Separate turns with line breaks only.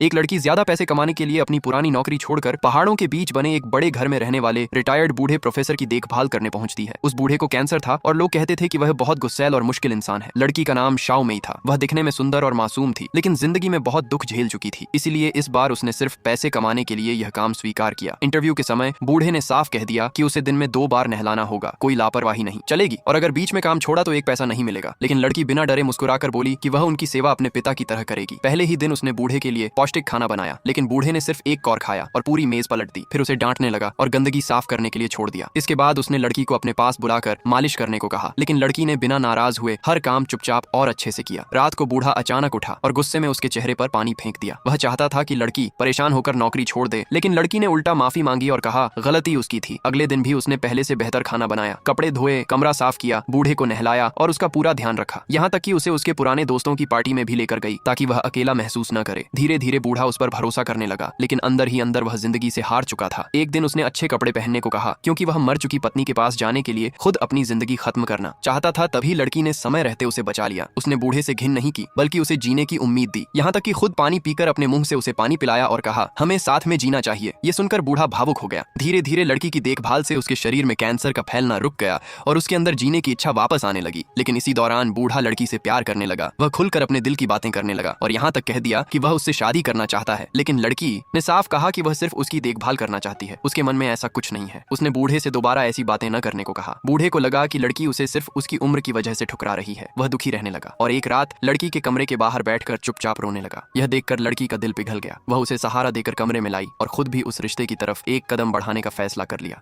एक लड़की ज्यादा पैसे कमाने के लिए अपनी पुरानी नौकरी छोड़कर पहाड़ों के बीच बने एक बड़े घर में रहने वाले रिटायर्ड बूढ़े प्रोफेसर की देखभाल करने पहुंचती है। उस बूढ़े को कैंसर था और लोग कहते थे कि वह बहुत गुस्सैल और मुश्किल इंसान है। लड़की का नाम शाओ मेई था। वह दिखने में सुंदर और मासूम थी, लेकिन जिंदगी में बहुत दुख झेल चुकी थी। इसीलिए इस बार उसने सिर्फ पैसे कमाने के लिए यह काम स्वीकार किया। इंटरव्यू के समय बूढ़े ने साफ कह दिया कि उसे दिन में 2 बार नहलाना होगा, कोई लापरवाही नहीं चलेगी, और अगर बीच में काम छोड़ा तो 1 पैसा नहीं मिलेगा। लेकिन लड़की बिना डरे मुस्कुराकर बोली कि वह उनकी सेवा अपने पिता की तरह करेगी। पहले ही दिन उसने बूढ़े के लिए पौष्टिक खाना बनाया, लेकिन बूढ़े ने सिर्फ एक कौर खाया और पूरी मेज पलट दी। फिर उसे डांटने लगा और गंदगी साफ करने के लिए छोड़ दिया। इसके बाद उसने लड़की को अपने पास बुलाकर मालिश करने को कहा, लेकिन लड़की ने बिना नाराज हुए हर काम चुपचाप और अच्छे से किया। रात को बूढ़ा अचानक उठा और गुस्से में उसके चेहरे पर पानी फेंक दिया। वह चाहता था कि लड़की परेशान होकर नौकरी छोड़ दे, लेकिन लड़की ने उल्टा माफी मांगी और कहा गलती उसकी थी। अगले दिन भी उसने पहले से बेहतर खाना बनाया, कपड़े धोए, कमरा साफ किया, बूढ़े को नहलाया और उसका पूरा ध्यान रखा। यहाँ तक कि उसे उसके पुराने दोस्तों की पार्टी में भी लेकर गई ताकि वह अकेला महसूस न करे। धीरे धीरे बूढ़ा उस पर भरोसा करने लगा, लेकिन अंदर ही अंदर वह जिंदगी से हार चुका था। एक दिन उसने अच्छे कपड़े पहनने को कहा, क्योंकि वह मर चुकी पत्नी के पास जाने के लिए खुद अपनी जिंदगी खत्म करना चाहता था। तभी लड़की ने समय रहते उसे बचा लिया। उसने बूढ़े से घिन नहीं की, बल्कि उसे जीने की उम्मीद दी। यहाँ तक कि खुद पानी पीकर अपने मुंह से उसे पानी पिलाया और कहा हमें साथ में जीना चाहिए। ये सुनकर बूढ़ा भावुक हो गया। धीरे धीरे लड़की की देखभाल से उसके शरीर में कैंसर का फैलना रुक गया और उसके अंदर जीने की इच्छा वापस आने लगी। लेकिन इसी दौरान बूढ़ा लड़की से प्यार करने लगा। वह खुलकर अपने दिल की बातें करने लगा और यहाँ तक कह दिया कि वह उससे शादी करना चाहता है। लेकिन लड़की ने साफ कहा कि वह सिर्फ उसकी देखभाल करना चाहती है। उसके मन में ऐसा कुछ नहीं है। उसने बूढ़े से दोबारा ऐसी बातें न करने को कहा। बूढ़े को लगा कि लड़की उसे सिर्फ उसकी उम्र की वजह से ठुकरा रही है। वह दुखी रहने लगा और एक रात लड़की के कमरे के बाहर बैठकर चुपचाप रोने लगा। यह देखकर लड़की का दिल पिघल गया। वह उसे सहारा देकर कमरे में लाई और खुद भी उस रिश्ते की तरफ एक कदम बढ़ाने का फैसला कर लिया।